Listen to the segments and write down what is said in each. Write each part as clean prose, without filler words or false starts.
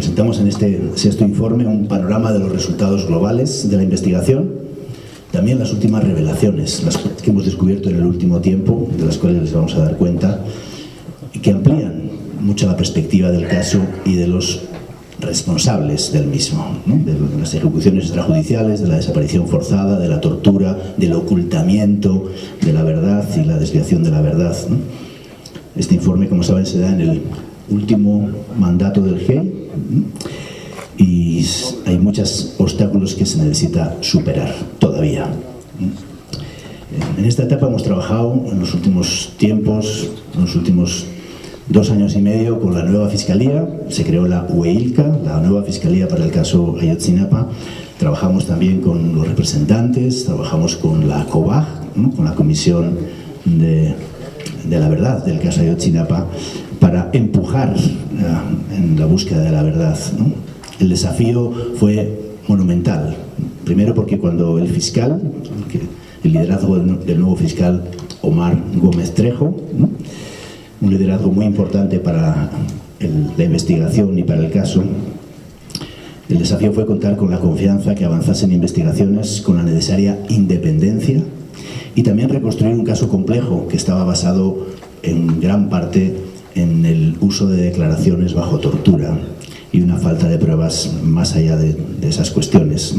Presentamos en este sexto informe un panorama de los resultados globales de la investigación, también las últimas revelaciones, las que hemos descubierto en el último tiempo, de las cuales les vamos a dar cuenta, y que amplían mucho la perspectiva del caso y de los responsables del mismo, ¿no? De las ejecuciones extrajudiciales, de la desaparición forzada, de la tortura, del ocultamiento de la verdad y la desviación de la verdad, ¿no? Este informe, como saben, se da en el último mandato del GEI y hay muchos obstáculos que se necesita superar todavía. En esta etapa hemos trabajado en los últimos tiempos, en los últimos 2 años y medio, con la nueva Fiscalía. Se creó la UEILCA, la nueva Fiscalía para el caso Ayotzinapa. Trabajamos también con los representantes, trabajamos con la COBAG, ¿no? Con la Comisión de la Verdad del caso Ayotzinapa, para empujar en la búsqueda de la verdad, ¿no? El desafío fue monumental. Primero porque cuando el fiscal, el liderazgo del nuevo fiscal Omar Gómez Trejo, ¿no? Un liderazgo muy importante para la investigación y para el caso, el desafío fue contar con la confianza que avanzasen investigaciones con la necesaria independencia y también reconstruir un caso complejo que estaba basado en gran parte en el uso de declaraciones bajo tortura y una falta de pruebas más allá de esas cuestiones.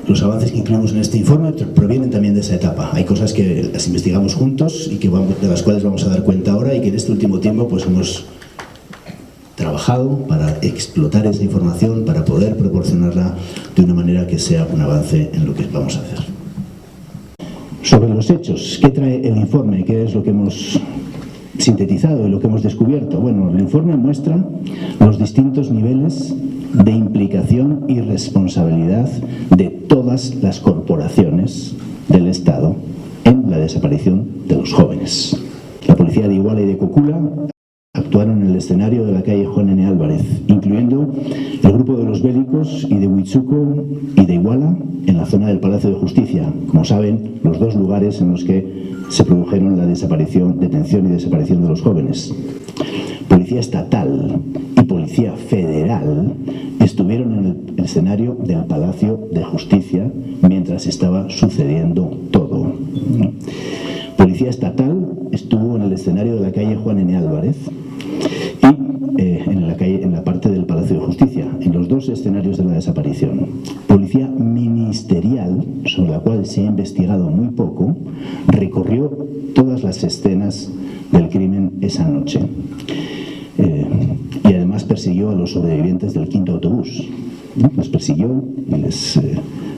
Los avances que incluimos en este informe provienen también de esa etapa. Hay cosas que las investigamos juntos y de las cuales vamos a dar cuenta ahora y que en este último tiempo pues hemos trabajado para explotar esa información, para poder proporcionarla de una manera que sea un avance en lo que vamos a hacer. Sobre los hechos, ¿qué trae el informe? ¿Qué es lo que hemos sintetizado y lo que hemos descubierto? Bueno, el informe muestra los distintos niveles de implicación y responsabilidad de todas las corporaciones del Estado en la desaparición de los jóvenes. La policía de Iguala y de Cocula actuaron en el escenario de la calle Juan N. Álvarez, incluyendo el grupo de los bélicos y de Huitzuco y de Iguala en la zona del Palacio de Justicia. Como saben, los 2 lugares en los que se produjeron la detención y desaparición de los jóvenes. Policía estatal y Policía Federal estuvieron en el escenario del Palacio de Justicia mientras estaba sucediendo todo. Policía estatal estuvo en el escenario de la calle Juan N. Álvarez y en la parte del Palacio de Justicia, en los 2 escenarios de la desaparición. Policía ministerial, sobre la cual se ha investigado muy poco, recorrió todas las escenas del crimen esa noche. Y además persiguió a los sobrevivientes del 5º autobús, ¿no? Los persiguió y les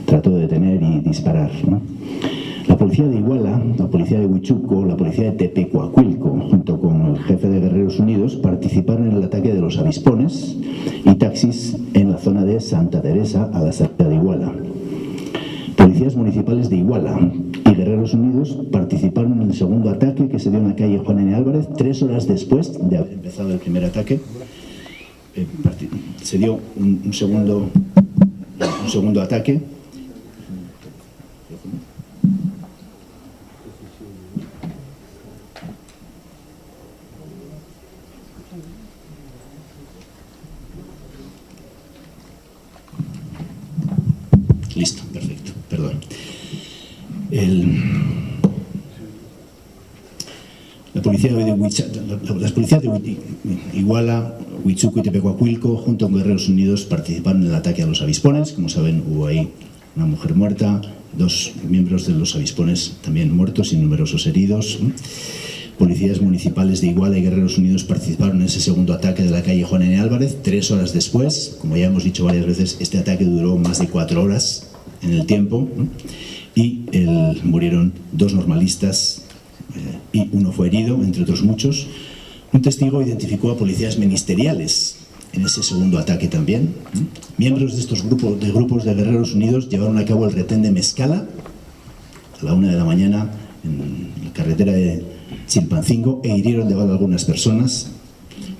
trató de detener y disparar, ¿no? La policía de Iguala, la policía de Huichuco, la policía de Tepecuacuilco, junto con el jefe de Guerreros Unidos, participaron en el ataque de los avispones y taxis en la zona de Santa Teresa, a la salida de Iguala. Policías municipales de Iguala y Guerreros Unidos participaron en el segundo ataque que se dio en la calle Juan N. Álvarez 3 horas después de haber empezado el primer ataque. Se dio un segundo ataque. Listo, perfecto, perdón. Las policías de Iguala, Huitzuco y Tepecuacuilco, junto con Guerreros Unidos, participaron en el ataque a los avispones. Como saben, hubo ahí una mujer muerta, 2 miembros de los avispones también muertos y numerosos heridos. Policías municipales de Iguala y Guerreros Unidos participaron en ese segundo ataque de la calle Juan N. Álvarez 3 horas después. Como ya hemos dicho varias veces, este ataque duró más de 4 horas en el tiempo, ¿no? Y murieron 2 normalistas y 1 fue herido, entre otros muchos. Un testigo identificó a policías ministeriales en ese segundo ataque también, ¿no? Miembros de estos grupos de Guerreros Unidos llevaron a cabo el retén de Mezcala a la 1 de la mañana en la carretera de Chilpancingo e hirieron de bala a algunas personas.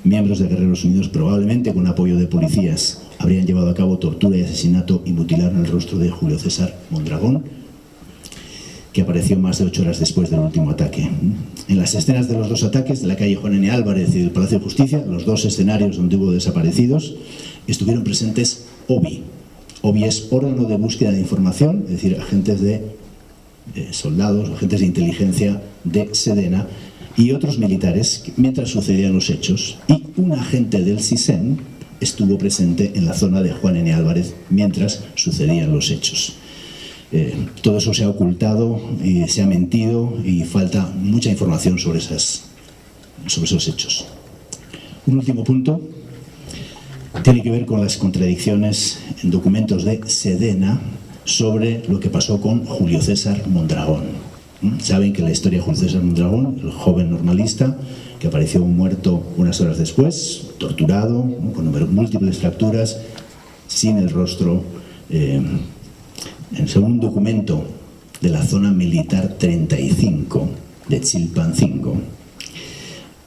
Miembros de Guerreros Unidos, probablemente con apoyo de policías, habrían llevado a cabo tortura y asesinato y mutilaron el rostro de Julio César Mondragón. que apareció más de 8 horas después del último ataque. En las escenas de los dos ataques, de la calle Juan N. Álvarez y del Palacio de Justicia, los dos escenarios donde hubo desaparecidos, estuvieron presentes OBI. OBI es órgano de búsqueda de información, es decir, agentes de soldados, agentes de inteligencia de Sedena y otros militares mientras sucedían los hechos, y un agente del CISEN estuvo presente en la zona de Juan N. Álvarez mientras sucedían los hechos. Todo eso se ha ocultado y se ha mentido y falta mucha información sobre esos hechos. Un último punto tiene que ver con las contradicciones en documentos de Sedena sobre lo que pasó con Julio César Mondragón. Saben que la historia de Julio César Mondragón, el joven normalista que apareció muerto unas horas después, torturado, con múltiples fracturas, sin el rostro. Según un documento de la zona militar 35 de Chilpancingo,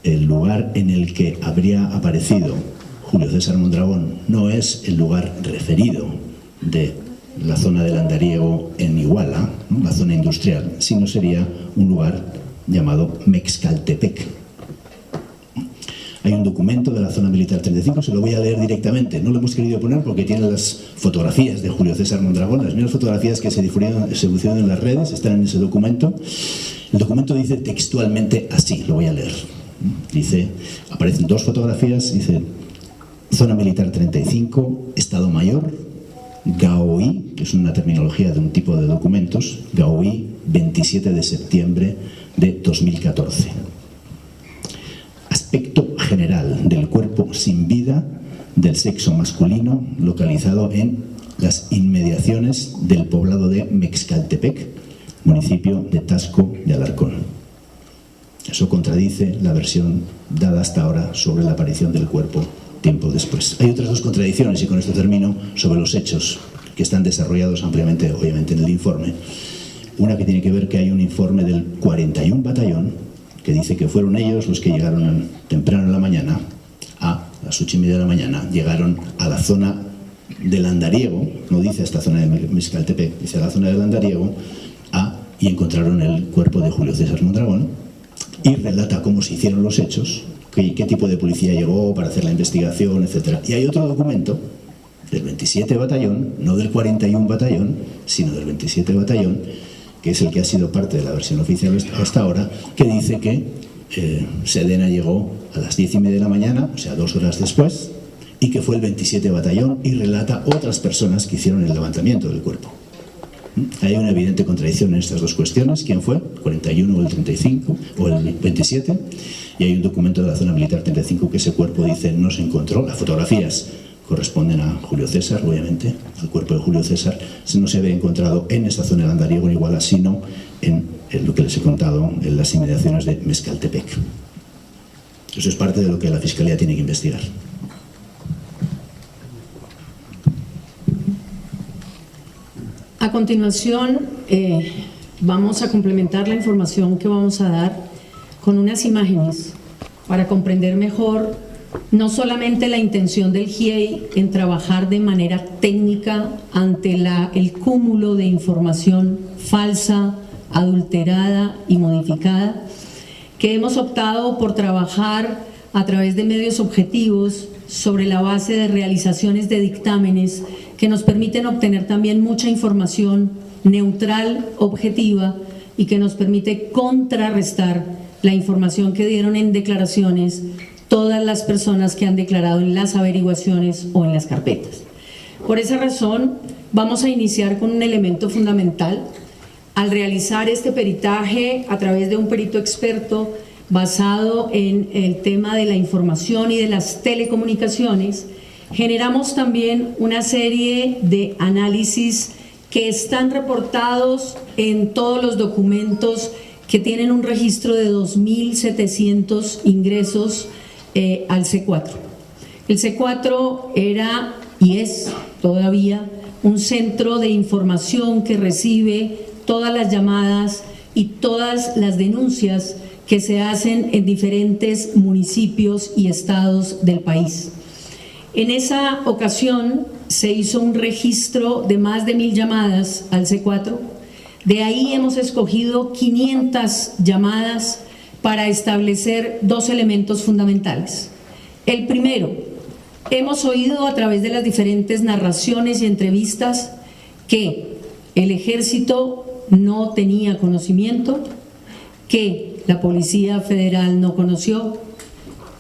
el lugar en el que habría aparecido Julio César Mondragón no es el lugar referido de la zona del Andariego en Iguala, ¿no?, la zona industrial, sino sería un lugar llamado Mexcaltepec. Hay un documento de la zona militar 35, se lo voy a leer directamente. No lo hemos querido poner porque tiene las fotografías de Julio César Mondragón, las mismas fotografías que se difundieron en las redes, están en ese documento. El documento dice textualmente así, lo voy a leer. Dice, aparecen dos fotografías, dice, zona militar 35, Estado Mayor, Gaoí, que es una terminología de un tipo de documentos, Gaoí, 27 de septiembre de 2014. Aspecto general del cuerpo sin vida del sexo masculino localizado en las inmediaciones del poblado de Mexcaltepec, municipio de Tasco de Alarcón. Eso contradice la versión dada hasta ahora sobre la aparición del cuerpo tiempo después. Hay otras dos contradicciones, y con esto termino, sobre los hechos que están desarrollados ampliamente, obviamente, en el informe. Una que tiene que ver que hay un informe del 41 Batallón que dice que fueron ellos los que llegaron temprano en la mañana, a las 8:30 de la mañana, llegaron a la zona del Andariego, no dice esta zona de Mexcaltepec, dice a la zona del Andariego, y encontraron el cuerpo de Julio César Mondragón, y relata cómo se hicieron los hechos, qué tipo de policía llegó para hacer la investigación, etc. Y hay otro documento del 27 Batallón, no del 41 Batallón, sino del 27 Batallón, que es el que ha sido parte de la versión oficial hasta ahora, que dice que Sedena llegó a las 10:30 de la mañana, o sea, 2 horas después, y que fue el 27 Batallón, y relata otras personas que hicieron el levantamiento del cuerpo. Hay una evidente contradicción en estas dos cuestiones: quién fue, el 41 o el 35 o el 27, y hay un documento de la zona militar 35 que ese cuerpo dice no se encontró. Las fotografías corresponden a Julio César, obviamente, el cuerpo de Julio César no se había encontrado en esta zona del Andariego en Iguala, sino en lo que les he contado, en las inmediaciones de Mexcaltepec. Eso es parte de lo que la Fiscalía tiene que investigar. A continuación, vamos a complementar la información que vamos a dar con unas imágenes para comprender mejor no solamente la intención del GIEI en trabajar de manera técnica ante el cúmulo de información falsa, adulterada y modificada, que hemos optado por trabajar a través de medios objetivos sobre la base de realizaciones de dictámenes que nos permiten obtener también mucha información neutral, objetiva, y que nos permite contrarrestar la información que dieron en declaraciones todas las personas que han declarado en las averiguaciones o en las carpetas. Por esa razón, vamos a iniciar con un elemento fundamental. Al realizar este peritaje a través de un perito experto basado en el tema de la información y de las telecomunicaciones, generamos también una serie de análisis que están reportados en todos los documentos que tienen un registro de 2.700 ingresos al C4. El C4 era y es todavía un centro de información que recibe todas las llamadas y todas las denuncias que se hacen en diferentes municipios y estados del país. En esa ocasión se hizo un registro de más de 1.000 llamadas al C4, De ahí hemos escogido 500 llamadas para establecer dos elementos fundamentales. El primero, hemos oído a través de las diferentes narraciones y entrevistas que el ejército no tenía conocimiento, que la Policía Federal no conoció,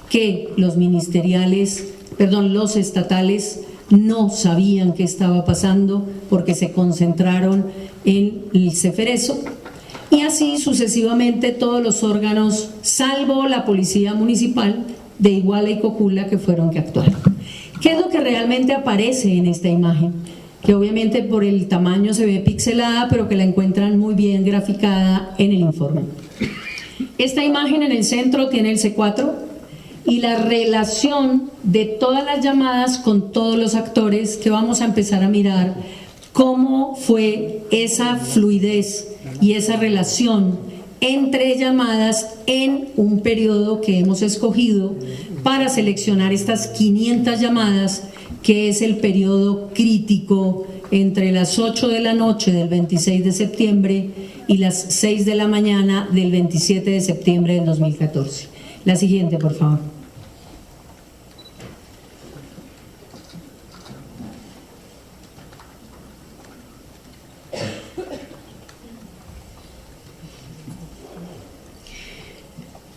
que los estatales no sabían qué estaba pasando porque se concentraron en el Ceferezo, y así sucesivamente todos los órganos, salvo la Policía Municipal de Iguala y Cocula, que fueron que actuaron. ¿Qué es lo que realmente aparece en esta imagen? Que obviamente por el tamaño se ve pixelada, pero que la encuentran muy bien graficada en el informe. Esta imagen en el centro tiene el C4 y la relación de todas las llamadas con todos los actores, que vamos a empezar a mirar cómo fue esa fluidez y esa relación entre llamadas en un periodo que hemos escogido para seleccionar estas 500 llamadas, que es el periodo crítico entre las 8 de la noche del 26 de septiembre y las 6 de la mañana del 27 de septiembre del 2014. La siguiente, por favor.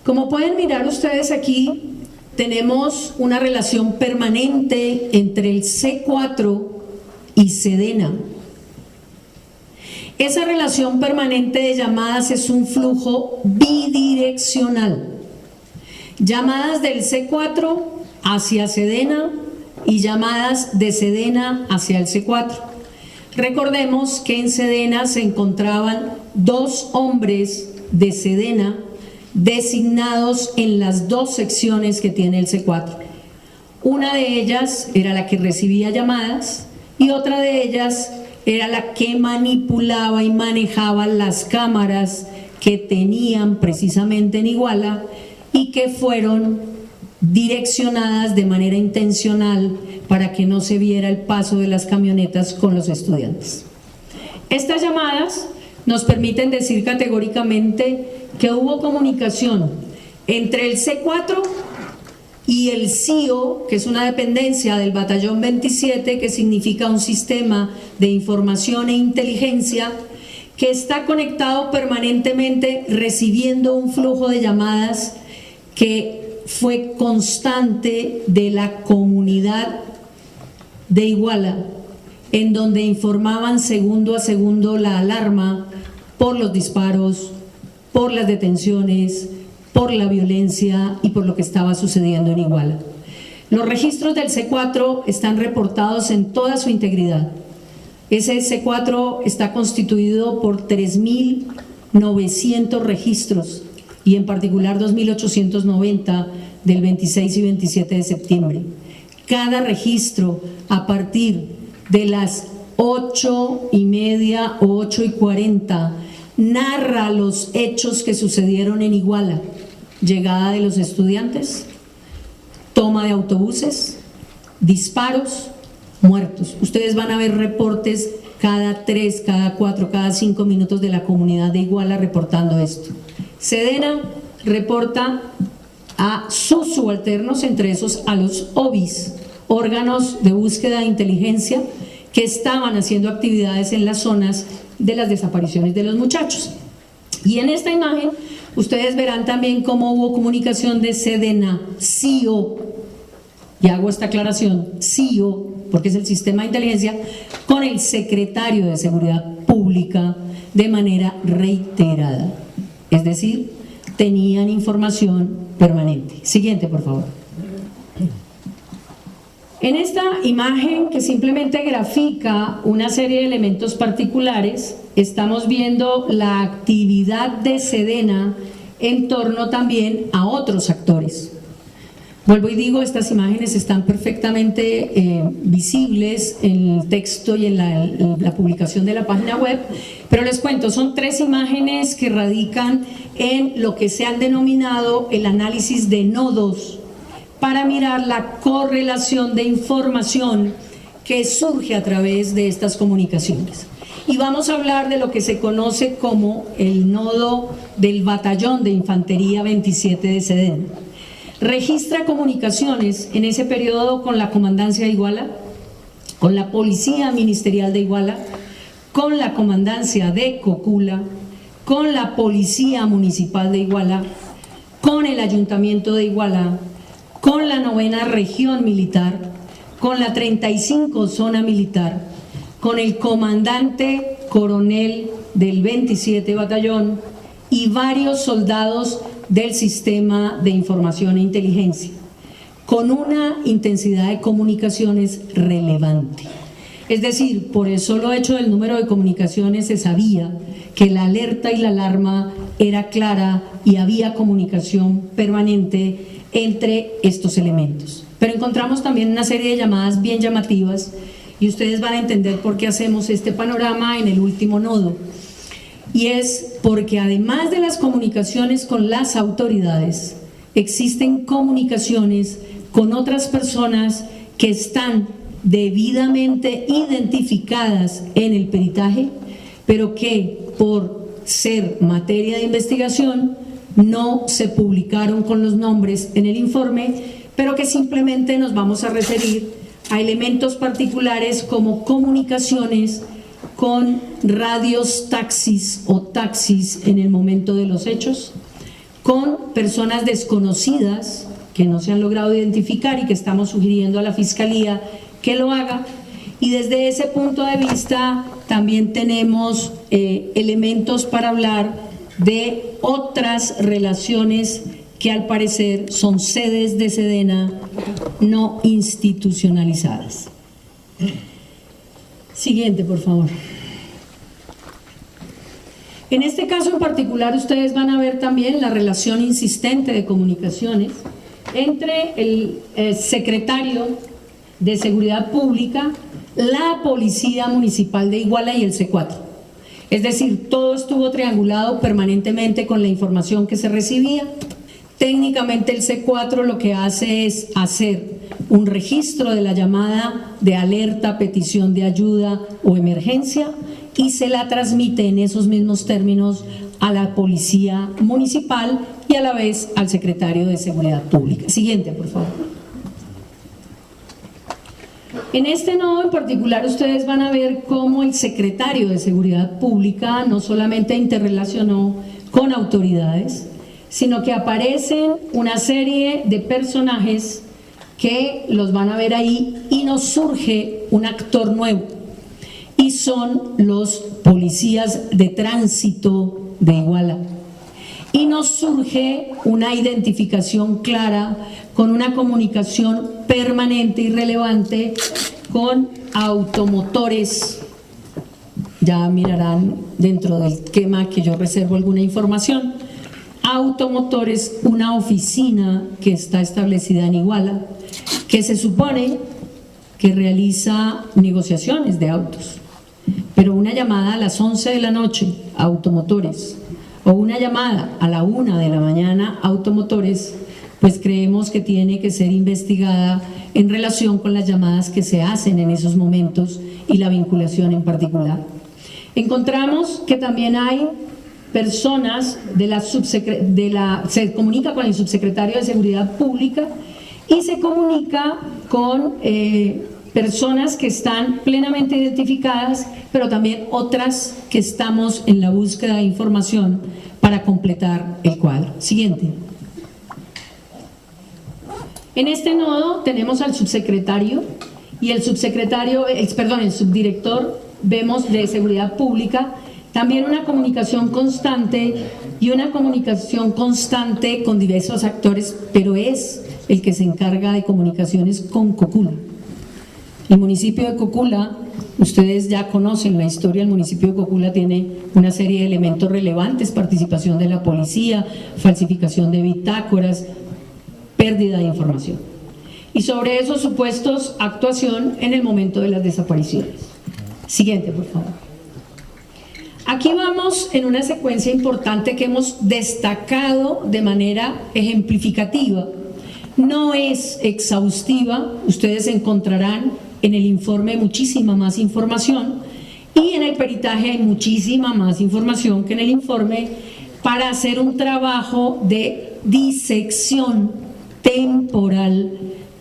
Como pueden mirar ustedes aquí, tenemos una relación permanente entre el C4 y Sedena. Esa relación permanente de llamadas es un flujo bidireccional. Llamadas del C4 hacia Sedena y llamadas de Sedena hacia el C4. Recordemos que en Sedena se encontraban 2 hombres de Sedena designados en las 2 secciones que tiene el C4. Una de ellas era la que recibía llamadas y otra de ellas era la que manipulaba y manejaba las cámaras que tenían precisamente en Iguala y que fueron direccionadas de manera intencional para que no se viera el paso de las camionetas con los estudiantes. Estas llamadas nos permiten decir categóricamente que hubo comunicación entre el C4 y el CIO, que es una dependencia del Batallón 27, que significa un sistema de información e inteligencia, que está conectado permanentemente recibiendo un flujo de llamadas que fue constante de la comunidad de Iguala, en donde informaban segundo a segundo la alarma por los disparos, por las detenciones, por la violencia y por lo que estaba sucediendo en Iguala. Los registros del C4 están reportados en toda su integridad. Ese C4 está constituido por 3.900 registros y en particular 2.890 del 26 y 27 de septiembre. Cada registro a partir de las 8:30 o 8:40 narra los hechos que sucedieron en Iguala: llegada de los estudiantes, toma de autobuses, disparos, muertos. Ustedes van a ver reportes cada 3, cada 4, cada 5 minutos de la comunidad de Iguala reportando esto. Sedena reporta a sus subalternos, entre esos a los OBIs, órganos de búsqueda de inteligencia, que estaban haciendo actividades en las zonas de las desapariciones de los muchachos. Y en esta imagen ustedes verán también cómo hubo comunicación de Sedena, CIO, y hago esta aclaración, CIO, porque es el sistema de inteligencia, con el secretario de Seguridad Pública de manera reiterada. Es decir, tenían información permanente. Siguiente, por favor. En esta imagen, que simplemente grafica una serie de elementos particulares, estamos viendo la actividad de Sedena en torno también a otros actores. Vuelvo y digo, estas imágenes están perfectamente visibles en el texto y en la publicación de la página web, pero les cuento, son 3 imágenes que radican en lo que se han denominado el análisis de nodos, para mirar la correlación de información que surge a través de estas comunicaciones. y vamos a hablar de lo que se conoce como el nodo del Batallón de Infantería 27 de Sedena. Registra comunicaciones en ese periodo con la Comandancia de Iguala, con la Policía Ministerial de Iguala, con la Comandancia de Cocula, con la Policía Municipal de Iguala, con el Ayuntamiento de Iguala, con la 9ª Región Militar, con la 35 Zona Militar, con el comandante coronel del 27 Batallón y varios soldados del Sistema de Información e Inteligencia, con una intensidad de comunicaciones relevante. Es decir, por el solo hecho del número de comunicaciones se sabía que la alerta y la alarma era clara y había comunicación permanente entre estos elementos. Pero encontramos también una serie de llamadas bien llamativas y ustedes van a entender por qué hacemos este panorama en el último nodo. Y es porque además de las comunicaciones con las autoridades, existen comunicaciones con otras personas que están debidamente identificadas en el peritaje, pero que por ser materia de investigación no se publicaron con los nombres en el informe, pero que simplemente nos vamos a referir a elementos particulares como comunicaciones con radios taxis o taxis en el momento de los hechos, con personas desconocidas que no se han logrado identificar y que estamos sugiriendo a la Fiscalía que lo haga. Y desde ese punto de vista también tenemos elementos para hablar de otras relaciones que al parecer son sedes de Sedena no institucionalizadas. Siguiente, por favor. En este caso en particular ustedes van a ver también la relación insistente de comunicaciones entre el secretario de Seguridad Pública, la Policía Municipal de Iguala y el C4. Es decir, todo estuvo triangulado permanentemente con la información que se recibía. Técnicamente el C4 lo que hace es hacer un registro de la llamada de alerta, petición de ayuda o emergencia y se la transmite en esos mismos términos a la Policía Municipal y a la vez al Secretario de Seguridad Pública. Siguiente, por favor. En este nodo en particular ustedes van a ver cómo el Secretario de Seguridad Pública no solamente interrelacionó con autoridades, sino que aparecen una serie de personajes que los van a ver ahí y nos surge un actor nuevo y son los policías de tránsito de Iguala. Y nos surge una identificación clara con una comunicación permanente y relevante con automotores. Ya mirarán dentro del esquema que yo reservo alguna información. Automotores, una oficina que está establecida en Iguala, que se supone que realiza negociaciones de autos, pero una llamada a las 11 de la noche a automotores o una llamada a la 1 de la mañana a automotores, pues creemos que tiene que ser investigada en relación con las llamadas que se hacen en esos momentos y la vinculación en particular. Encontramos que también hay personas se comunica con el subsecretario de Seguridad Pública y se comunica con personas que están plenamente identificadas, pero también otras que estamos en la búsqueda de información para completar el cuadro. Siguiente. En este nodo tenemos al subsecretario y el subdirector, vemos, de Seguridad Pública, también una comunicación constante con diversos actores, pero es el que se encarga de comunicaciones con Cocula. El municipio de Cocula, ustedes ya conocen la historia, el municipio de Cocula tiene una serie de elementos relevantes: participación de la policía, falsificación de bitácoras, pérdida de información. Y sobre esos supuestos, actuación en el momento de las desapariciones. Siguiente, por favor. Aquí vamos en una secuencia importante que hemos destacado de manera ejemplificativa. No es exhaustiva, ustedes encontrarán en el informe muchísima más información Y en el peritaje hay muchísima más información que en el informe para hacer un trabajo de disección temporal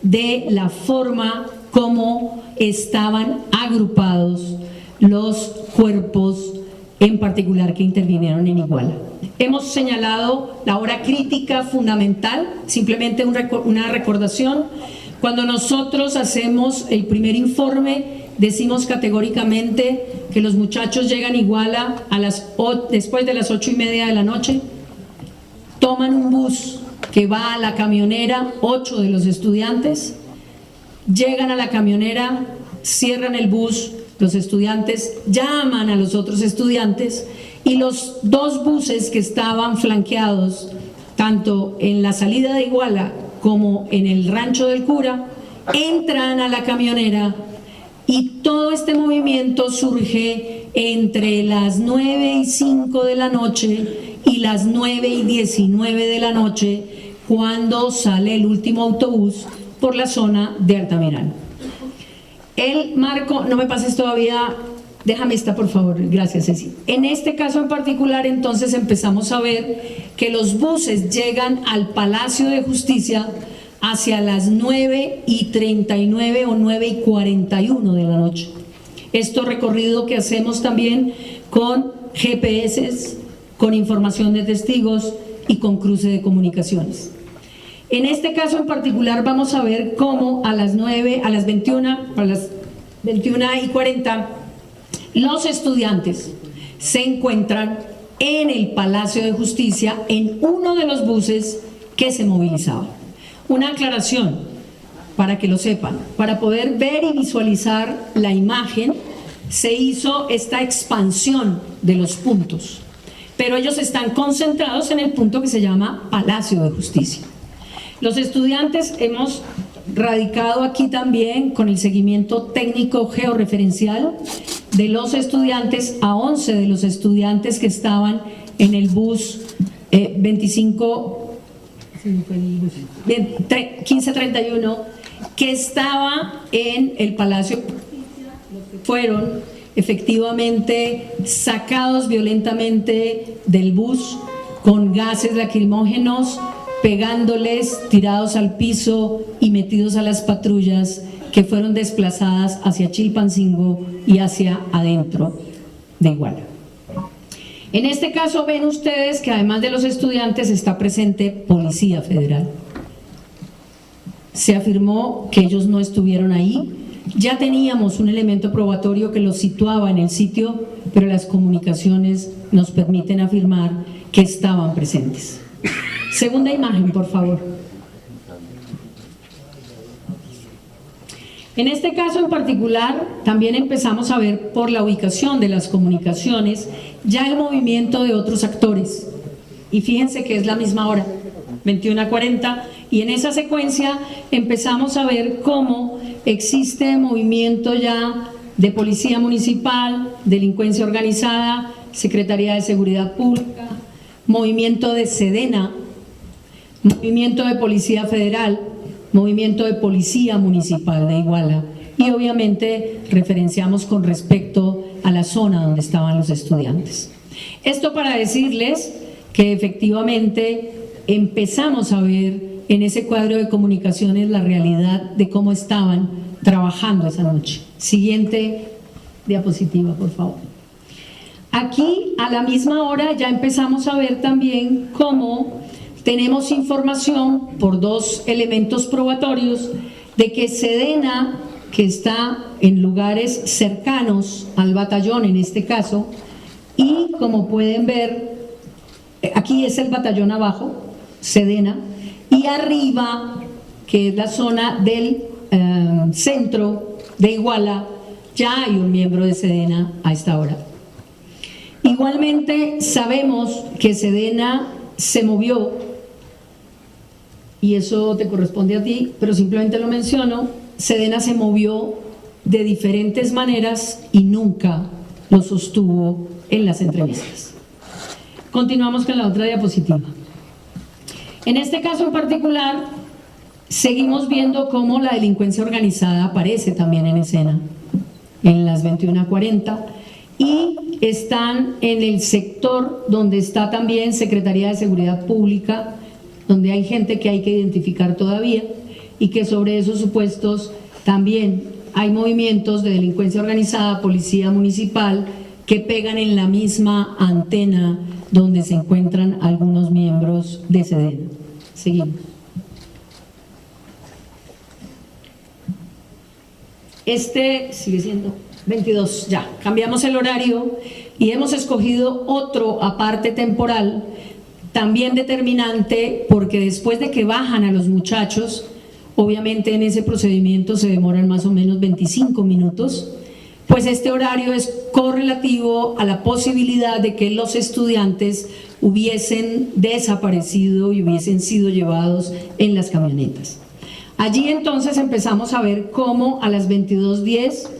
de la forma como estaban agrupados los cuerpos en particular que intervinieron en Iguala. Hemos señalado la hora crítica fundamental, simplemente una recordación. Cuando nosotros hacemos el primer informe, decimos categóricamente que los muchachos llegan a Iguala después de las 8:30 de la noche, toman un bus que va a la camionera, 8 de los estudiantes, llegan a la camionera, cierran el bus, los estudiantes llaman a los otros estudiantes y los 2 buses que estaban flanqueados, tanto en la salida de Iguala como en el rancho del cura, entran a la camionera y todo este movimiento surge entre las 9:05 de la noche y las 9:19 de la noche, cuando sale el último autobús por la zona de Altamirano. El marco, no me pases todavía, déjame esta por favor, gracias Ceci. En este caso en particular, entonces empezamos a ver que los buses llegan al Palacio de Justicia hacia las 9:39 o 9:41 de la noche. Esto recorrido que hacemos también con GPS, con información de testigos y con cruce de comunicaciones. En este caso en particular vamos a ver cómo a las 21:40 los estudiantes se encuentran en el Palacio de Justicia en uno de los buses que se movilizaban. Una aclaración para que lo sepan, para poder ver y visualizar la imagen se hizo esta expansión de los puntos, pero ellos están concentrados en el punto que se llama Palacio de Justicia. Los estudiantes hemos radicado aquí también con el seguimiento técnico georreferencial de los estudiantes a 11 de los estudiantes que estaban en el bus 1531 que estaba en el Palacio. Fueron efectivamente sacados violentamente del bus con gases lacrimógenos, pegándoles, tirados al piso y metidos a las patrullas que fueron desplazadas hacia Chilpancingo y hacia adentro de Iguala. En este caso ven ustedes que además de los estudiantes está presente Policía Federal. Se afirmó que ellos no estuvieron ahí. Ya teníamos un elemento probatorio que los situaba en el sitio, pero las comunicaciones nos permiten afirmar que estaban presentes. Segunda imagen, por favor. En este caso en particular, también empezamos a ver por la ubicación de las comunicaciones ya el movimiento de otros actores. Y fíjense que es la misma hora, 21:40, y en esa secuencia empezamos a ver cómo existe movimiento ya de Policía Municipal, Delincuencia Organizada, Secretaría de Seguridad Pública, movimiento de Sedena, movimiento de Policía Federal, movimiento de Policía Municipal de Iguala, y obviamente referenciamos con respecto a la zona donde estaban los estudiantes. Esto para decirles que efectivamente empezamos a ver en ese cuadro de comunicaciones la realidad de cómo estaban trabajando esa noche. Siguiente diapositiva, por favor. Aquí a la misma hora ya empezamos a ver también cómo tenemos información por 2 elementos probatorios de que Sedena, que está en lugares cercanos al batallón en este caso, y como pueden ver, aquí es el batallón abajo, Sedena, y arriba, que es la zona del centro de Iguala, ya hay un miembro de Sedena a esta hora. Igualmente sabemos que Sedena se movió, y eso te corresponde a ti, pero simplemente lo menciono. Sedena se movió de diferentes maneras y nunca lo sostuvo en las entrevistas. Continuamos con la otra diapositiva. En este caso en particular, seguimos viendo cómo la delincuencia organizada aparece también en escena, en las 21:40, y están en el sector donde está también Secretaría de Seguridad Pública, donde hay gente que hay que identificar todavía, y que sobre esos supuestos también hay movimientos de delincuencia organizada, policía municipal, que pegan en la misma antena donde se encuentran algunos miembros de SEDENA. Seguimos. Este sigue siendo 22, ya, cambiamos el horario y hemos escogido otro aparte temporal, también determinante, porque después de que bajan a los muchachos, obviamente en ese procedimiento se demoran más o menos 25 minutos, pues este horario es correlativo a la posibilidad de que los estudiantes hubiesen desaparecido y hubiesen sido llevados en las camionetas. Allí entonces empezamos a ver cómo a las 22:10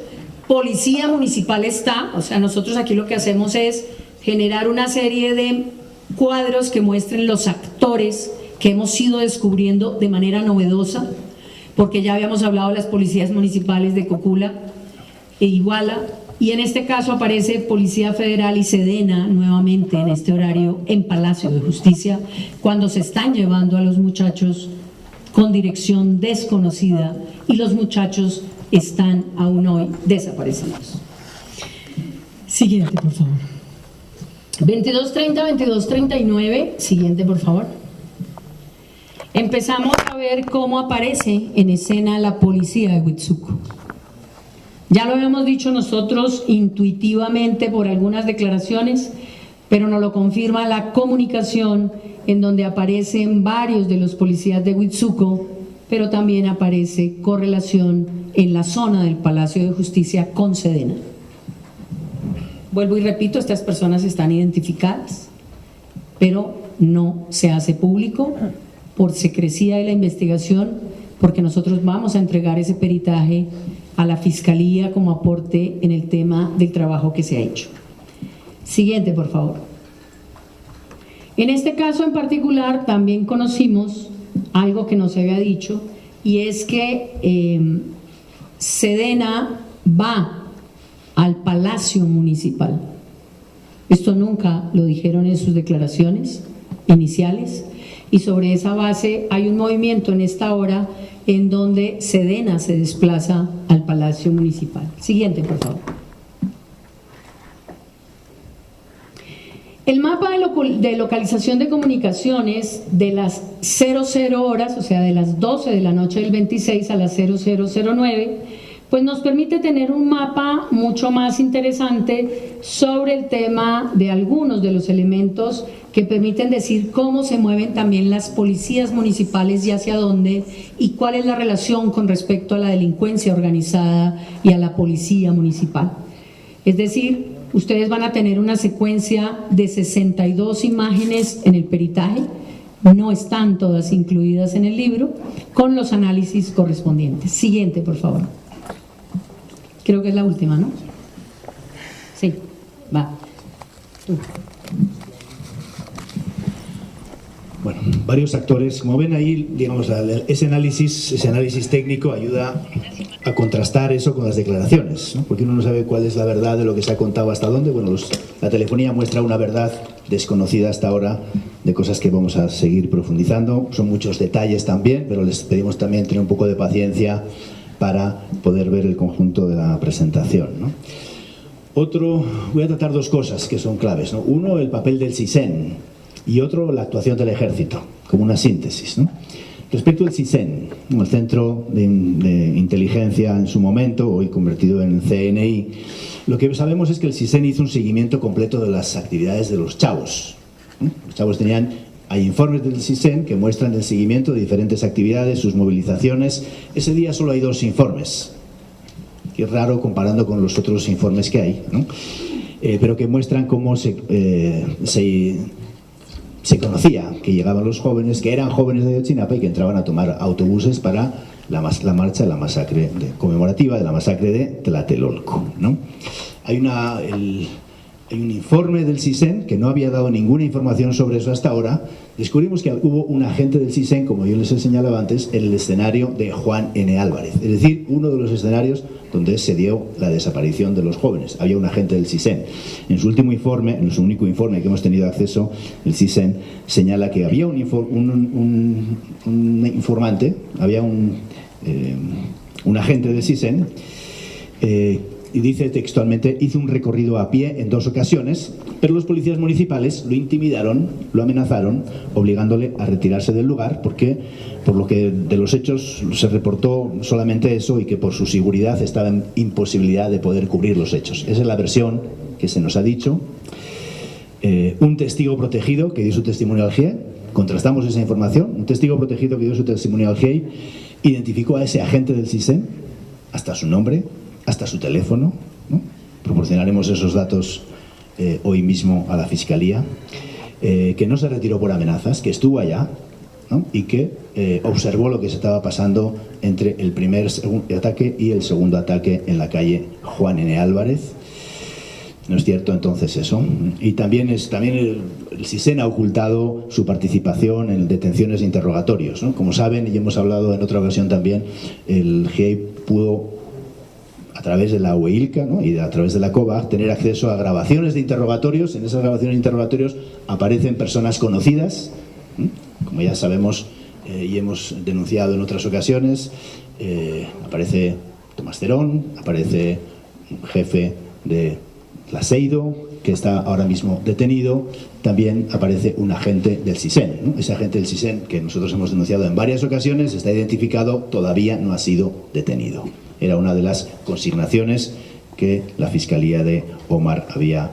Policía Municipal está, o sea, nosotros aquí lo que hacemos es generar una serie de cuadros que muestren los actores que hemos ido descubriendo de manera novedosa, porque ya habíamos hablado de las policías municipales de Cocula e Iguala, y en este caso aparece Policía Federal y SEDENA nuevamente en este horario en Palacio de Justicia, cuando se están llevando a los muchachos con dirección desconocida y los muchachos están aún hoy desaparecidos. Siguiente, por favor. 22:30, 22:39, siguiente, por favor. Empezamos a ver cómo aparece en escena la policía de Huitzuco. Ya lo habíamos dicho nosotros intuitivamente por algunas declaraciones, pero nos lo confirma la comunicación, en donde aparecen varios de los policías de Huitzuco, pero también aparece correlación en la zona del Palacio de Justicia con SEDENA. Vuelvo y repito, estas personas están identificadas, pero no se hace público por secrecía de la investigación, porque nosotros vamos a entregar ese peritaje a la Fiscalía como aporte en el tema del trabajo que se ha hecho. Siguiente, por favor. En este caso en particular también conocimos algo que no se había dicho, y es que SEDENA va al Palacio Municipal. Esto nunca lo dijeron en sus declaraciones iniciales, y sobre esa base hay un movimiento en esta hora en donde SEDENA se desplaza al Palacio Municipal. Siguiente, por favor. El mapa de localización de comunicaciones de las 00 horas, o sea, de las 12 de la noche del 26 a las 0009, pues nos permite tener un mapa mucho más interesante sobre el tema de algunos de los elementos que permiten decir cómo se mueven también las policías municipales y hacia dónde, y cuál es la relación con respecto a la delincuencia organizada y a la policía municipal. Es decir, ustedes van a tener una secuencia de 62 imágenes en el peritaje, no están todas incluidas en el libro, con los análisis correspondientes. Siguiente, por favor. Creo que es la última, ¿no? Sí, va. Bueno, varios actores, como ven ahí, digamos, ese análisis técnico ayuda a contrastar eso con las declaraciones, ¿no? Porque uno no sabe cuál es la verdad de lo que se ha contado hasta dónde. Bueno, la telefonía muestra una verdad desconocida hasta ahora de cosas que vamos a seguir profundizando. Son muchos detalles también, pero les pedimos también tener un poco de paciencia para poder ver el conjunto de la presentación, ¿no? Voy a tratar dos cosas que son claves, ¿no? Uno, el papel del CISEN, y otro, la actuación del Ejército, como una síntesis, ¿no? Respecto al CISEN, el Centro de Inteligencia en su momento, hoy convertido en CNI, lo que sabemos es que el CISEN hizo un seguimiento completo de las actividades de los chavos. Los chavos hay informes del CISEN que muestran el seguimiento de diferentes actividades, sus movilizaciones. Ese día solo hay 2 informes, que es raro comparando con los otros informes que hay, ¿no? Pero que muestran cómo se conocía que llegaban los jóvenes, que eran jóvenes de Ayotzinapa y que entraban a tomar autobuses para la marcha de la masacre conmemorativa de la masacre de Tlatelolco, ¿no? Hay un informe del CISEN que no había dado ninguna información sobre eso hasta ahora, descubrimos que hubo un agente del CISEN, como yo les he señalado antes, en el escenario de Juan N. Álvarez, es decir, uno de los escenarios donde se dio la desaparición de los jóvenes. Había un agente del CISEN. En su último informe, en su único informe que hemos tenido acceso, el CISEN señala que había un informante, había un agente del CISEN, y dice textualmente: hizo un recorrido a pie en 2 ocasiones, pero los policías municipales lo intimidaron, lo amenazaron, obligándole a retirarse del lugar, porque por lo que de los hechos se reportó solamente eso, y que por su seguridad estaba en imposibilidad de poder cubrir los hechos. Esa es la versión que se nos ha dicho. Un testigo protegido que dio su testimonio al GIE, contrastamos esa información, un testigo protegido que dio su testimonio al GIE identificó a ese agente del CISEN, hasta su nombre, hasta su teléfono, ¿no? Proporcionaremos esos datos hoy mismo a la Fiscalía, que no se retiró por amenazas, que estuvo allá, ¿no? Y que observó lo que se estaba pasando entre el primer ataque y el segundo ataque en la calle Juan N. Álvarez. ¿No es cierto entonces eso? Y también el CISEN ha ocultado su participación en detenciones e interrogatorios, ¿no? Como saben, y hemos hablado en otra ocasión también, el GIEI pudo, a través de la UEILCA, ¿no? Y a través de la COBAG, tener acceso a grabaciones de interrogatorios. En esas grabaciones de interrogatorios aparecen personas conocidas, como ya sabemos y hemos denunciado en otras ocasiones. Aparece Tomás Cerón, aparece un jefe de la Seido, que está ahora mismo detenido. También aparece un agente del CISEN, ¿no? Ese agente del CISEN, que nosotros hemos denunciado en varias ocasiones, está identificado, todavía no ha sido detenido. Era una de las consignaciones que la Fiscalía de Omar había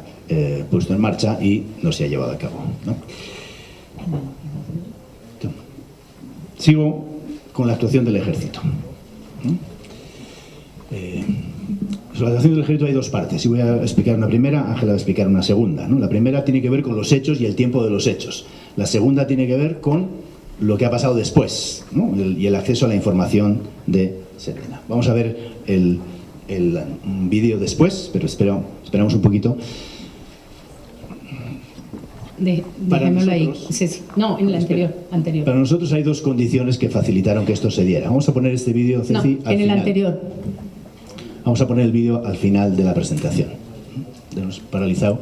puesto en marcha y no se ha llevado a cabo, ¿no? Sigo con la actuación del Ejército. Sobre la actuación del Ejército hay 2 partes, y voy a explicar una primera, Ángela va a explicar una segunda, ¿no? La primera tiene que ver con los hechos y el tiempo de los hechos. La segunda tiene que ver con lo que ha pasado después, ¿no? Y el acceso a la información de Sedena. Vamos a ver el vídeo después, pero esperamos un poquito. Dejémoslo ahí. Sí. No, en el anterior. Para nosotros hay 2 condiciones que facilitaron que esto se diera. Vamos a poner este vídeo, Ceci, no, al final. En el anterior. Vamos a poner el vídeo al final de la presentación. Hemos paralizado.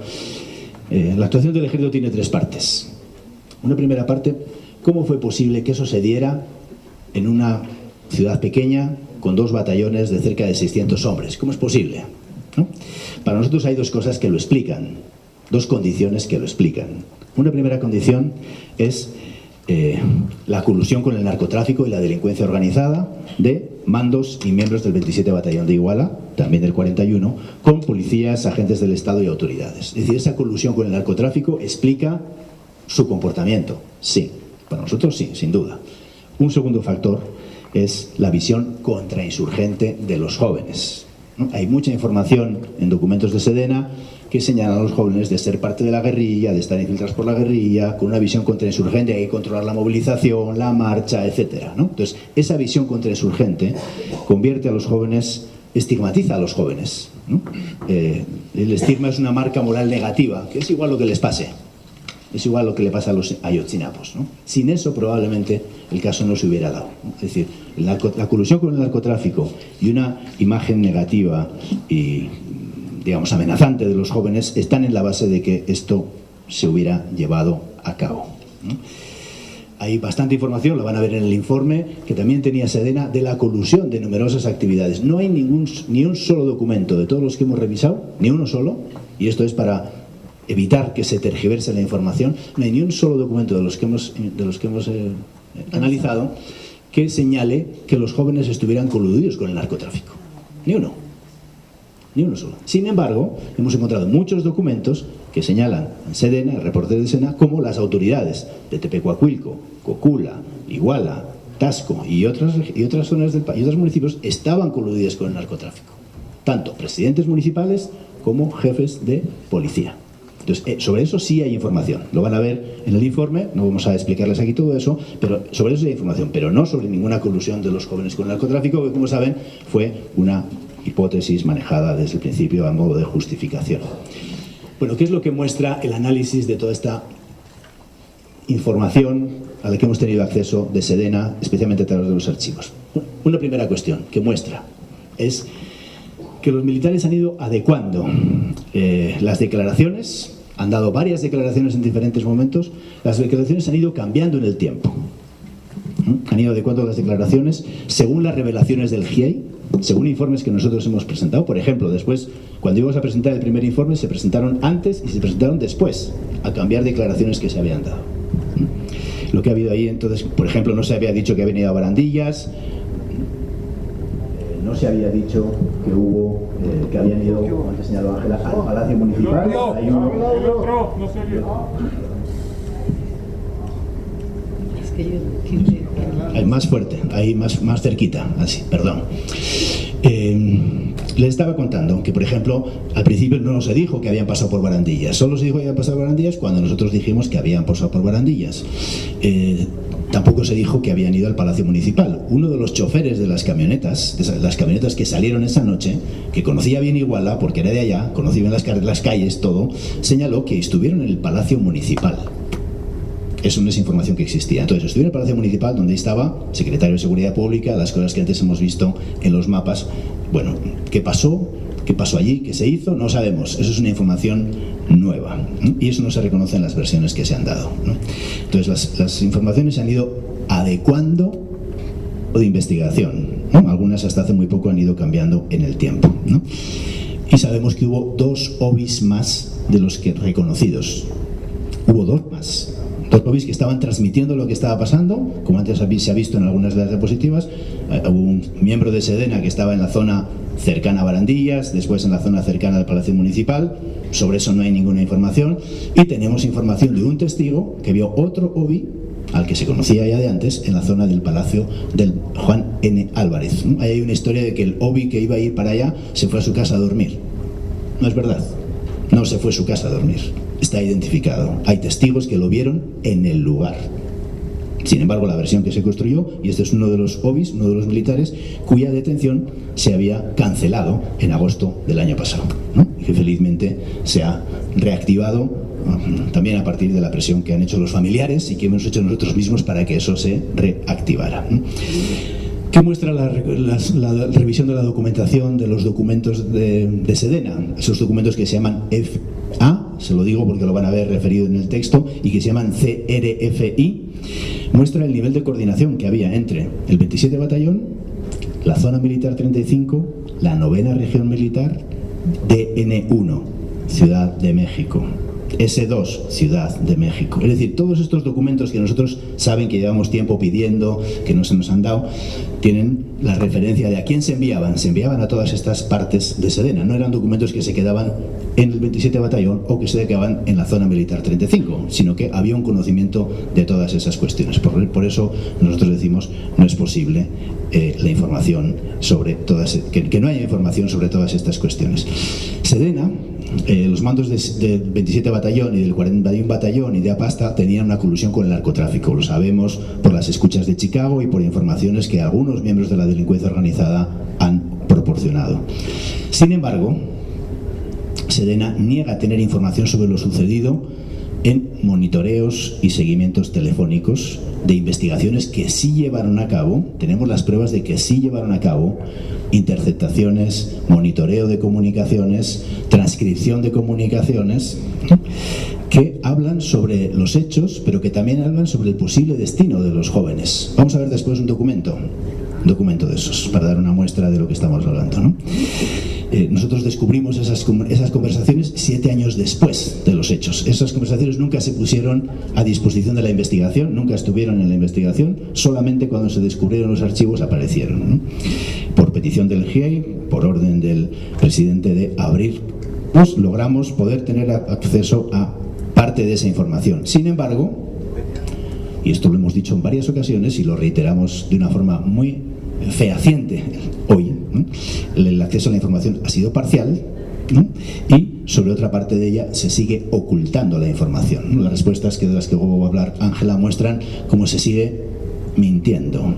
La actuación del Ejército tiene 3 partes. Una primera parte: ¿cómo fue posible que eso se diera en una ciudad pequeña con 2 batallones de cerca de 600 hombres? ¿Cómo es posible? ¿No? Para nosotros hay 2 cosas que lo explican, 2 condiciones que lo explican. Una primera condición es la colusión con el narcotráfico y la delincuencia organizada de mandos y miembros del 27 Batallón de Iguala, también del 41, con policías, agentes del Estado y autoridades. Es decir, esa colusión con el narcotráfico explica su comportamiento. Sí, para nosotros sí, sin duda. Un segundo factor es la visión contrainsurgente de los jóvenes, ¿no? Hay mucha información en documentos de Sedena que señalan a los jóvenes de ser parte de la guerrilla, de estar infiltrados por la guerrilla, con una visión contrainsurgente, hay que controlar la movilización, la marcha, etcétera, ¿no? Entonces, esa visión contrainsurgente convierte a los jóvenes, estigmatiza a los jóvenes, ¿no? El estigma es una marca moral negativa, que es igual lo que les pase. Es igual lo que le pasa a los ayotzinapos, ¿no? Sin eso probablemente el caso no se hubiera dado, ¿no? Es decir, la colusión con el narcotráfico y una imagen negativa y, digamos, amenazante de los jóvenes están en la base de que esto se hubiera llevado a cabo, ¿no? Hay bastante información, lo van a ver en el informe, que también tenía Sedena, de la colusión de numerosas actividades. No hay ni un solo documento de todos los que hemos revisado, ni uno solo, y esto es para evitar que se tergiverse la información. No hay ni un solo documento de los que hemos analizado que señale que los jóvenes estuvieran coludidos con el narcotráfico. Ni uno solo. Sin embargo, hemos encontrado muchos documentos que señalan en Sedena, el reporte de Sedena, como las autoridades de Tepecuacuilco, Cocula, Iguala, Tasco y otras zonas del país y otros municipios estaban coludidos con el narcotráfico. Tanto presidentes municipales como jefes de policía. Entonces, sobre eso sí hay información. Lo van a ver en el informe, no vamos a explicarles aquí todo eso, pero sobre eso sí hay información, pero no sobre ninguna colusión de los jóvenes con el narcotráfico, que, como saben, fue una hipótesis manejada desde el principio a modo de justificación. Bueno, ¿qué es lo que muestra el análisis de toda esta información a la que hemos tenido acceso de Sedena, especialmente a través de los archivos. Una primera cuestión que muestra es que los militares han ido adecuando las declaraciones, han dado varias declaraciones en diferentes momentos, las declaraciones han ido cambiando en el tiempo. Han ido adecuando las declaraciones según las revelaciones del GIEI, según informes que nosotros hemos presentado. Por ejemplo, después, cuando íbamos a presentar el primer informe, se presentaron antes y se presentaron después, a cambiar declaraciones que se habían dado. Lo que ha habido ahí, entonces, por ejemplo, no se había dicho que habían ido a Barandillas, no se había dicho que hubo, que habían ido, como antes señaló Ángela, al Palacio Municipal. Hay más fuerte, ahí más cerquita, así, perdón. Les estaba contando que, por ejemplo, al principio no se dijo que habían pasado por Barandillas, solo se dijo que habían pasado por Barandillas cuando nosotros dijimos que habían pasado por Barandillas. Tampoco se dijo que habían ido al Palacio Municipal. Uno de los choferes de las camionetas que salieron esa noche, que conocía bien Iguala, porque era de allá, conocía bien las calles, todo, señaló que estuvieron en el Palacio Municipal. Eso no es información que existía. Entonces, estuvieron en el Palacio Municipal, donde estaba secretario de Seguridad Pública, las cosas que antes hemos visto en los mapas. Bueno, ¿qué pasó? ¿Qué pasó allí? ¿Qué se hizo? No sabemos. Eso es una información nueva, ¿no? Y eso no se reconoce en las versiones que se han dado, ¿no? Entonces, las informaciones se han ido adecuando de investigación, ¿no? Algunas hasta hace muy poco han ido cambiando en el tiempo, ¿no? Y sabemos que hubo 2 OVIs más de los que reconocidos. Hubo 2 más. 2 OVIs que estaban transmitiendo lo que estaba pasando, como antes se ha visto en algunas de las diapositivas. Hubo un miembro de Sedena que estaba en la zona cercana a Barandillas, después en la zona cercana al Palacio Municipal. Sobre eso no hay ninguna información. Y tenemos información de un testigo que vio otro OVI, al que se conocía ya de antes, en la zona del Palacio del Juan N. Álvarez. Ahí hay una historia de que el OVI que iba a ir para allá se fue a su casa a dormir. No es verdad. No se fue a su casa a dormir. Está identificado. Hay testigos que lo vieron en el lugar. Sin embargo, la versión que se construyó, y este es uno de los OVIs, uno de los militares, cuya detención se había cancelado en agosto del año pasado, ¿no? Y que felizmente se ha reactivado también a partir de la presión que han hecho los familiares y que hemos hecho nosotros mismos para que eso se reactivara, ¿no? ¿Qué muestra la revisión de la documentación de los documentos de Sedena? Esos documentos que se llaman FA, se lo digo porque lo van a ver referido en el texto, y que se llaman CRFI, muestra el nivel de coordinación que había entre el 27 Batallón, la Zona Militar 35, la 9ª Región Militar, DN1, Ciudad de México, S2, Ciudad de México. Es decir, todos estos documentos que nosotros saben que llevamos tiempo pidiendo, que no se nos han dado, tienen la referencia de a quién se enviaban. Se enviaban a todas estas partes de Sedena. No eran documentos que se quedaban en el 27 Batallón o que se quedaban en la Zona Militar 35, sino que había un conocimiento de todas esas cuestiones. Por eso nosotros decimos no es posible la información sobre todas, que no haya información sobre todas estas cuestiones. Sedena, los mandos del 27 Batallón y del 41 Batallón y de Apasta tenían una colusión con el narcotráfico. Lo sabemos por las escuchas de Chicago y por informaciones que algunos miembros de la delincuencia organizada han proporcionado. Sin embargo, Sedena niega tener información sobre lo sucedido en monitoreos y seguimientos telefónicos de investigaciones que sí llevaron a cabo. Tenemos las pruebas de que sí llevaron a cabo interceptaciones, monitoreo de comunicaciones, transcripción de comunicaciones, que hablan sobre los hechos, pero que también hablan sobre el posible destino de los jóvenes. Vamos a ver después un documento de esos, para dar una muestra de lo que estamos hablando, ¿no? Nosotros descubrimos esas conversaciones 7 años después de los hechos. Esas conversaciones nunca se pusieron a disposición de la investigación, nunca estuvieron en la investigación, solamente cuando se descubrieron los archivos aparecieron, ¿no? Por petición del GIEI, por orden del presidente de Abril, pues logramos poder tener acceso a parte de esa información. Sin embargo, y esto lo hemos dicho en varias ocasiones y lo reiteramos de una forma muy fehaciente hoy, ¿no? El acceso a la información ha sido parcial, ¿no? Y sobre otra parte de ella se sigue ocultando la información, ¿no? Las respuestas de las que luego va a hablar Ángela muestran cómo se sigue mintiendo.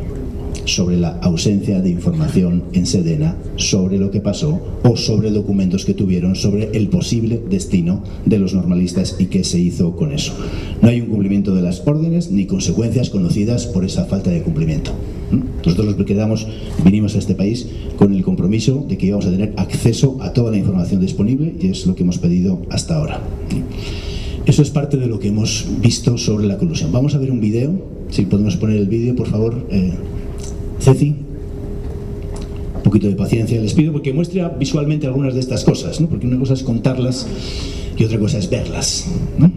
sobre la ausencia de información en Sedena sobre lo que pasó o sobre documentos que tuvieron sobre el posible destino de los normalistas y qué se hizo con eso. No hay un cumplimiento de las órdenes ni consecuencias conocidas por esa falta de cumplimiento. Nosotros los que vinimos a este país con el compromiso de que íbamos a tener acceso a toda la información disponible y es lo que hemos pedido hasta ahora. Eso es parte de lo que hemos visto sobre la colusión. Vamos a ver un vídeo, si podemos poner el vídeo, por favor, Ceci. Un poquito de paciencia les pido porque muestra visualmente algunas de estas cosas, ¿no? Porque una cosa es contarlas y otra cosa es verlas, ¿no?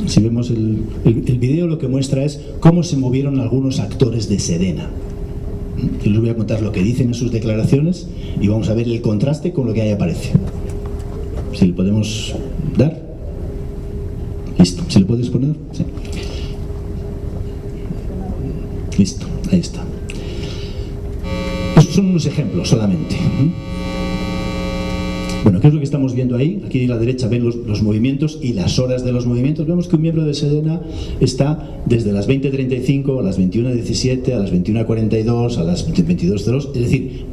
Si vemos el vídeo, lo que muestra es cómo se movieron algunos actores de Sedena. Yo les voy a contar lo que dicen en sus declaraciones y vamos a ver el contraste con lo que ahí aparece. Si le podemos dar. Listo. ¿Si le puedes poner? Sí. Listo. Ahí está. Esos son unos ejemplos solamente. Bueno, ¿qué es lo que estamos viendo ahí? Aquí a la derecha ven los movimientos y las horas de los movimientos. Vemos que un miembro de Sedena está desde las 20:35 a las 21:17, a las 21:42, a las 22:02, es decir,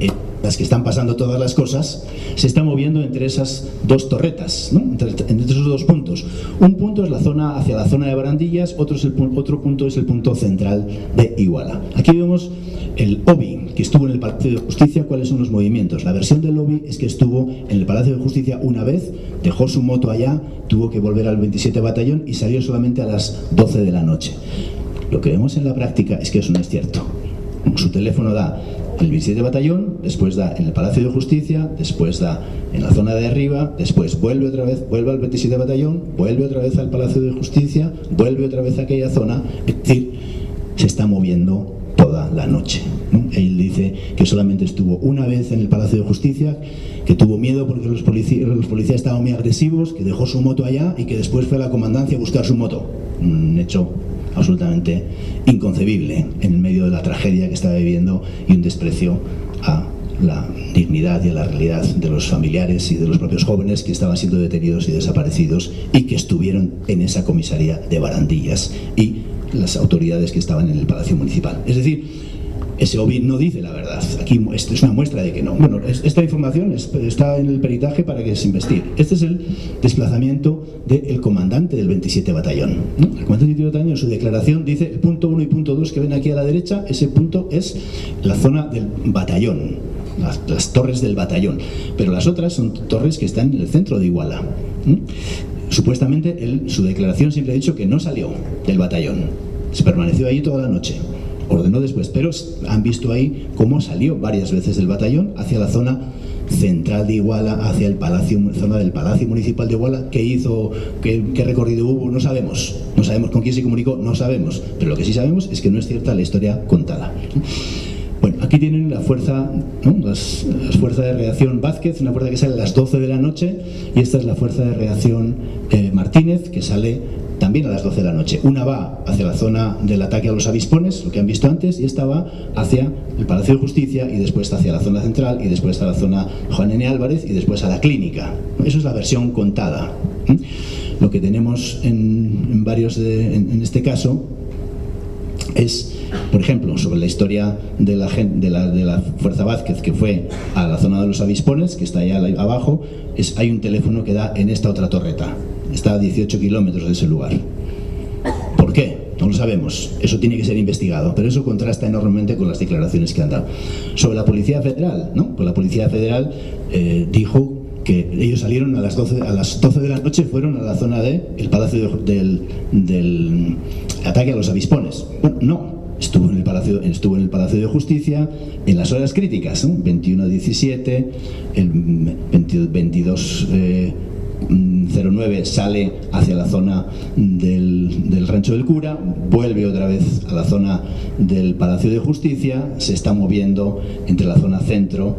las que están pasando todas las cosas, se está moviendo entre esas dos torretas, ¿no? entre esos dos puntos. Un punto es hacia la zona de Barandillas, otro punto es el punto central de Iguala. Aquí vemos el OBI, que estuvo en el Palacio de Justicia. ¿Cuáles son los movimientos? La versión del OBI es que estuvo en el Palacio de Justicia una vez, dejó su moto allá, tuvo que volver al 27 Batallón y salió solamente a las 12 de la noche. Lo que vemos en la práctica es que eso no es cierto. Su teléfono da en el 27 Batallón, después da en el Palacio de Justicia, después da en la zona de arriba, después vuelve al 27 Batallón, vuelve otra vez al Palacio de Justicia, vuelve otra vez a aquella zona, es decir, se está moviendo toda la noche, ¿no? Él dice que solamente estuvo una vez en el Palacio de Justicia, que tuvo miedo porque los policías estaban muy agresivos, que dejó su moto allá y que después fue a la comandancia a buscar su moto. Un hecho absolutamente inconcebible en el medio de la tragedia que estaba viviendo y un desprecio a la dignidad y a la realidad de los familiares y de los propios jóvenes que estaban siendo detenidos y desaparecidos y que estuvieron en esa comisaría de Barandillas y las autoridades que estaban en el Palacio Municipal. Es decir, ese OBI no dice la verdad. Aquí esto es una muestra de que no. Bueno, esta información está en el peritaje para que se investigue. Este es el desplazamiento del comandante del 27 Batallón, ¿no? El comandante del 27 Batallón en su declaración dice el punto 1 y punto 2 que ven aquí a la derecha, ese punto es la zona del batallón, las torres del batallón. Pero las otras son torres que están en el centro de Iguala, ¿no? Supuestamente su declaración siempre ha dicho que no salió del batallón, se permaneció allí toda la noche, ordenó después, pero han visto ahí cómo salió varias veces del batallón hacia la zona central de Iguala, hacia el zona del Palacio Municipal de Iguala. ¿Qué hizo? ¿Qué recorrido hubo? No sabemos con quién se comunicó, no sabemos, pero lo que sí sabemos es que no es cierta la historia contada. Bueno, aquí tienen la fuerza, ¿no? Las fuerzas de reacción Vázquez, una fuerza que sale a las 12 de la noche, y esta es la fuerza de reacción Martínez, que sale también a las 12 de la noche. Una va hacia la zona del ataque a los avispones, lo que han visto antes, y esta va hacia el Palacio de Justicia, y después hacia la zona central, y después a la zona Juan N. Álvarez, y después a la clínica. Eso es la versión contada. Lo que tenemos en este caso es, por ejemplo, sobre la historia de la Fuerza Vázquez, que fue a la zona de los avispones, que está allá abajo, hay un teléfono que da en esta otra torreta. Está a 18 kilómetros de ese lugar. ¿Por qué? No lo sabemos. Eso tiene que ser investigado, pero eso contrasta enormemente con las declaraciones que han dado. Sobre la Policía Federal, ¿no? Pues la Policía Federal dijo que ellos salieron a las 12 de la noche, fueron a la zona del Palacio del ataque a los avispones. Bueno, no. Estuvo en el Palacio de Justicia en las horas críticas, ¿no? 21:17, el 22:09 sale hacia la zona del Rancho del Cura, vuelve otra vez a la zona del Palacio de Justicia, se está moviendo entre la zona centro.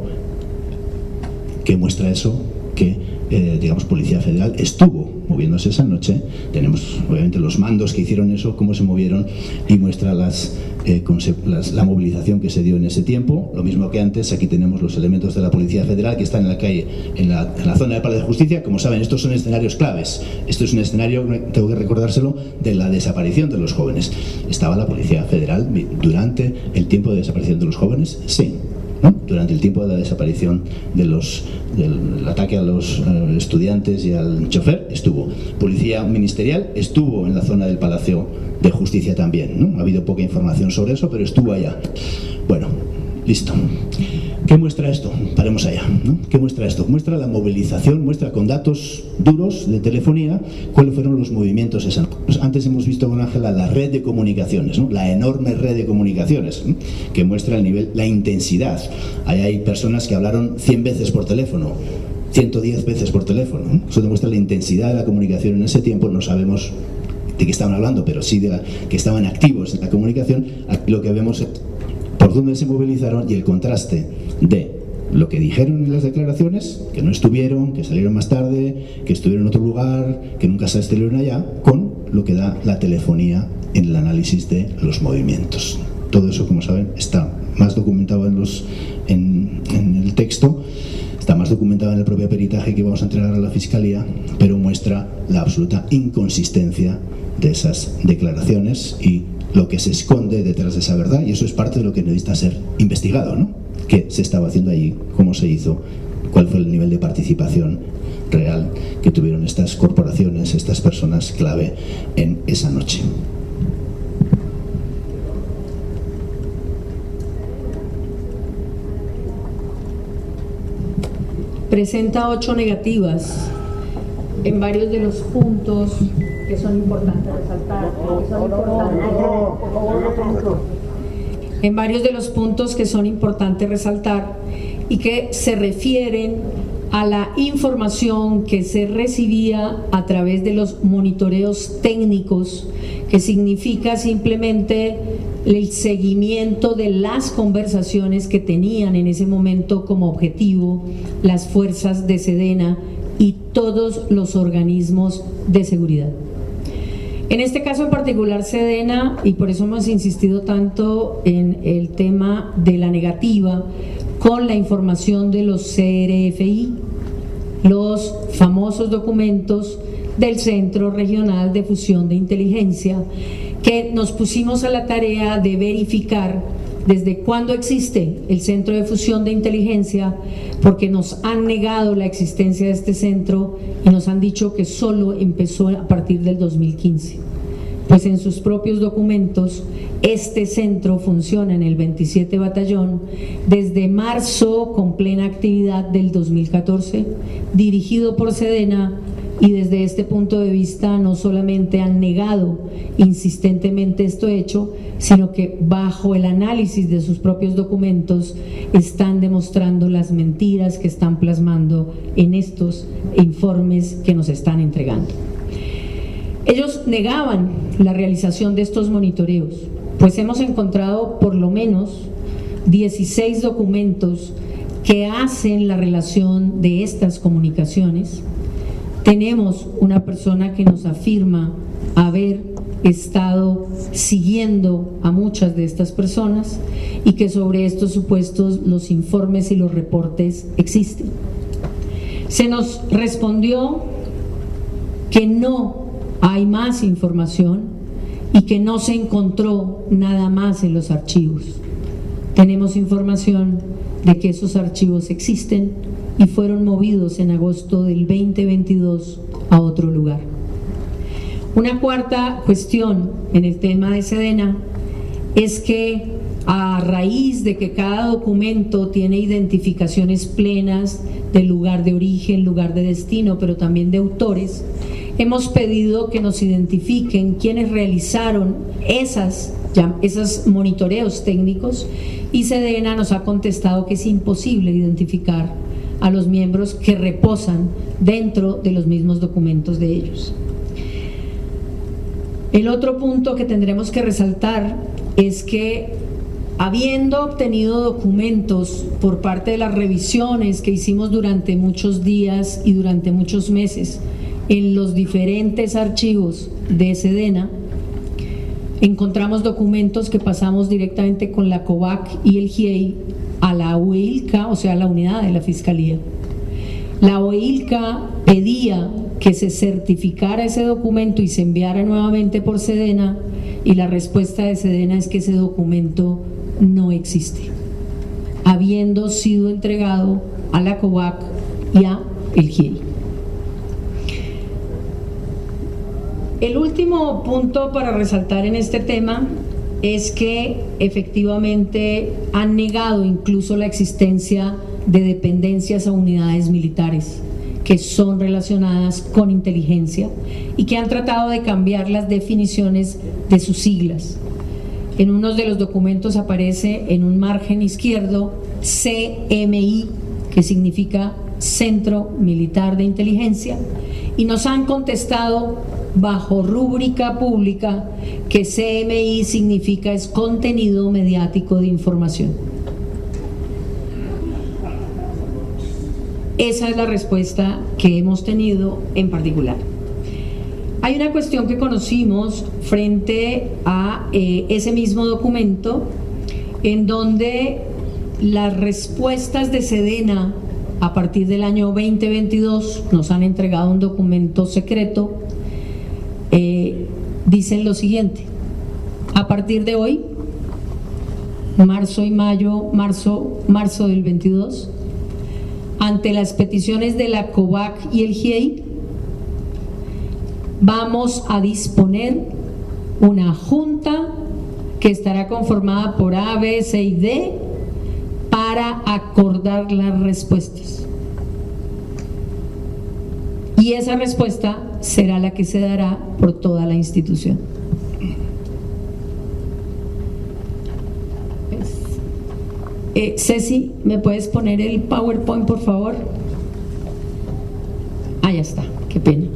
¿Qué muestra eso? Que digamos, Policía Federal estuvo moviéndose esa noche. Tenemos obviamente los mandos que hicieron eso, cómo se movieron, y muestra la movilización que se dio en ese tiempo. Lo mismo que antes, aquí tenemos los elementos de la Policía Federal que están en la calle, en la zona del Palacio de Justicia. Como saben, estos son escenarios claves. Esto es un escenario, tengo que recordárselo, de la desaparición de los jóvenes. ¿Estaba la Policía Federal durante el tiempo de desaparición de los jóvenes? Sí. ¿No? Durante el tiempo de la desaparición del ataque a los estudiantes y al chofer, estuvo. Policía Ministerial estuvo en la zona del Palacio de Justicia también, ¿no? Ha habido poca información sobre eso, pero estuvo allá. Bueno, listo. ¿Qué muestra esto? Paremos allá, ¿no? ¿Qué muestra esto? Muestra la movilización, muestra con datos duros de telefonía cuáles fueron los movimientos esa noche. Antes hemos visto con Ángela la red de comunicaciones, ¿no? La enorme red de comunicaciones, ¿no? Que muestra el nivel, la intensidad. Ahí hay personas que hablaron 100 veces por teléfono, 110 veces por teléfono, ¿no? Eso demuestra la intensidad de la comunicación en ese tiempo. No sabemos de qué estaban hablando, pero sí de que estaban activos en la comunicación. Aquí lo que vemos es por dónde se movilizaron y el contraste de lo que dijeron en las declaraciones, que no estuvieron, que salieron más tarde, que estuvieron en otro lugar, que nunca se estuvieron allá, con lo que da la telefonía en el análisis de los movimientos. Todo eso, como saben, está más documentado en el texto, está más documentado en el propio peritaje que vamos a entregar a la Fiscalía, pero muestra la absoluta inconsistencia de esas declaraciones y lo que se esconde detrás de esa verdad, y eso es parte de lo que necesita ser investigado, ¿no? ¿Qué se estaba haciendo allí? ¿Cómo se hizo? ¿Cuál fue el nivel de participación real que tuvieron estas corporaciones, estas personas clave en esa noche? Presenta 8 negativas en varios de los puntos que son importantes resaltar. En varios de los puntos que son importantes resaltar y que se refieren a la información que se recibía a través de los monitoreos técnicos, que significa simplemente el seguimiento de las conversaciones que tenían en ese momento como objetivo las fuerzas de SEDENA y todos los organismos de seguridad. En este caso en particular SEDENA, y por eso hemos insistido tanto en el tema de la negativa con la información de los CRFI, los famosos documentos del Centro Regional de Fusión de Inteligencia, que nos pusimos a la tarea de verificar desde cuándo existe el Centro de Fusión de Inteligencia, porque nos han negado la existencia de este centro y nos han dicho que solo empezó a partir del 2015. Pues en sus propios documentos, este centro funciona en el 27 Batallón desde marzo con plena actividad del 2014, dirigido por SEDENA, y desde este punto de vista no solamente han negado insistentemente esto hecho, sino que bajo el análisis de sus propios documentos están demostrando las mentiras que están plasmando en estos informes que nos están entregando. Ellos negaban la realización de estos monitoreos, pues hemos encontrado por lo menos 16 documentos que hacen la relación de estas comunicaciones. Tenemos una persona que nos afirma haber estado siguiendo a muchas de estas personas y que sobre estos supuestos los informes y los reportes existen. Se nos respondió que no hay más información y que no se encontró nada más en los archivos. Tenemos información de que esos archivos existen y fueron movidos en agosto del 2022 a otro lugar. Una cuarta cuestión en el tema de SEDENA es que a raíz de que cada documento tiene identificaciones plenas del lugar de origen, lugar de destino, pero también de autores, hemos pedido que nos identifiquen quiénes realizaron esos monitoreos técnicos, y SEDENA nos ha contestado que es imposible identificar a los miembros que reposan dentro de los mismos documentos de ellos. El otro punto que tendremos que resaltar es que habiendo obtenido documentos por parte de las revisiones que hicimos durante muchos días y durante muchos meses en los diferentes archivos de SEDENA, encontramos documentos que pasamos directamente con la COVAC y el GIEI a la OEILCA, o sea, la unidad de la Fiscalía. La OEILCA pedía que se certificara ese documento y se enviara nuevamente por SEDENA, y la respuesta de SEDENA es que ese documento no existe, habiendo sido entregado a la COVAC y a el GIEI. El último punto para resaltar en este tema es que efectivamente han negado incluso la existencia de dependencias a unidades militares que son relacionadas con inteligencia y que han tratado de cambiar las definiciones de sus siglas. En uno de los documentos aparece en un margen izquierdo CMI, que significa Centro Militar de Inteligencia, y nos han contestado bajo rúbrica pública que CMI significa es contenido mediático de información. Esa es la respuesta que hemos tenido en particular. Hay una cuestión que conocimos frente a ese mismo documento, en donde las respuestas de SEDENA a partir del año 2022 nos han entregado un documento secreto. Dicen lo siguiente: a partir de hoy, marzo del 22, ante las peticiones de la COVAC y el GIEI, vamos a disponer una junta que estará conformada por A, B, C y D para acordar las respuestas. Y esa respuesta será la que se dará por toda la institución. Ceci, ¿me puedes poner el PowerPoint, por favor? Ah, ya está, qué pena.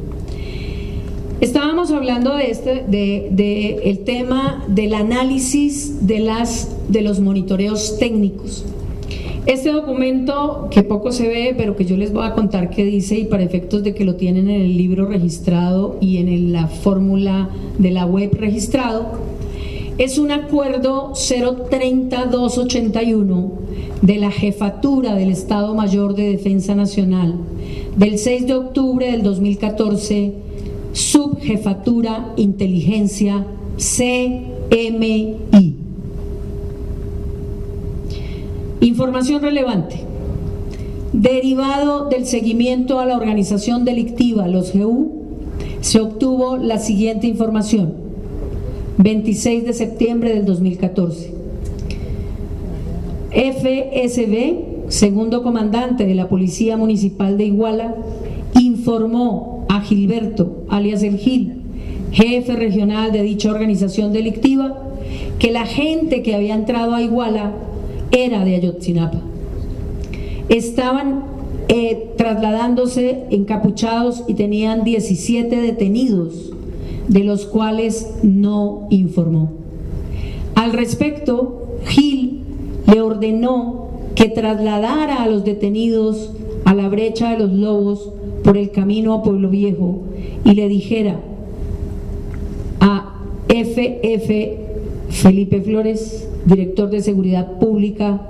Estábamos hablando de el tema del análisis de los monitoreos técnicos. Este documento, que poco se ve, pero que yo les voy a contar qué dice, y para efectos de que lo tienen en el libro registrado y en la fórmula de la web registrado, es un acuerdo 030-281 de la Jefatura del Estado Mayor de Defensa Nacional del 6 de octubre del 2014, Subjefatura Inteligencia CMI. Información relevante. Derivado del seguimiento a la organización delictiva, los GU, se obtuvo la siguiente información. 26 de septiembre del 2014. FSB, segundo comandante de la Policía Municipal de Iguala, informó a Gilberto, alias El Gil, jefe regional de dicha organización delictiva, que la gente que había entrado a Iguala era de Ayotzinapa. Estaban trasladándose encapuchados y tenían 17 detenidos, de los cuales no informó. Al respecto, Gil le ordenó que trasladara a los detenidos a la brecha de los Lobos por el camino a Pueblo Viejo y le dijera a FF Felipe Flores, director de Seguridad Pública,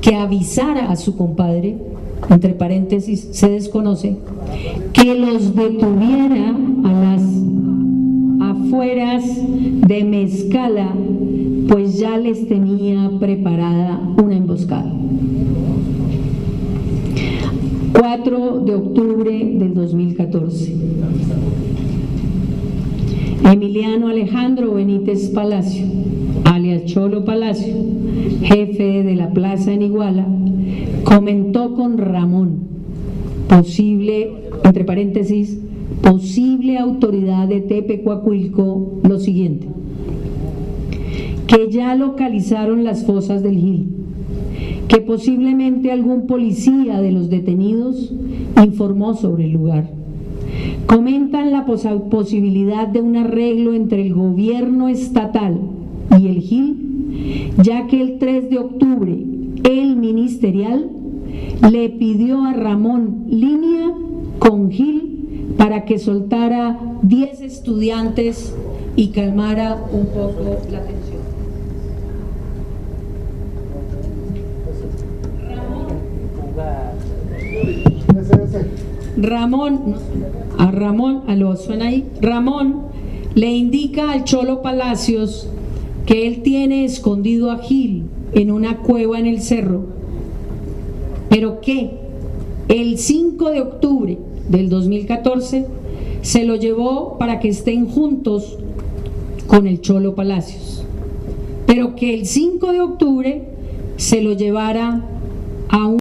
que avisara a su compadre, entre paréntesis, se desconoce, que los detuviera a las afueras de Mezcala, pues ya les tenía preparada una emboscada. 4 de octubre del 2014. Emiliano Alejandro Benítez Palacio, alias Cholo Palacio, jefe de la plaza en Iguala, comentó con Ramón, posible, entre paréntesis, posible autoridad de Tepecuacuilco, lo siguiente: que ya localizaron las fosas del Gil, que posiblemente algún policía de los detenidos informó sobre el lugar. Comentan la posibilidad de un arreglo entre el gobierno estatal y el Gil, ya que el 3 de octubre el ministerial le pidió a Ramón línea con Gil para que soltara 10 estudiantes y calmara un poco la tensión. Ramón le indica al Cholo Palacios que él tiene escondido a Gil en una cueva en el cerro, pero que el 5 de octubre del 2014 se lo llevó para que estén juntos con el Cholo Palacios, pero que el 5 de octubre se lo llevara a un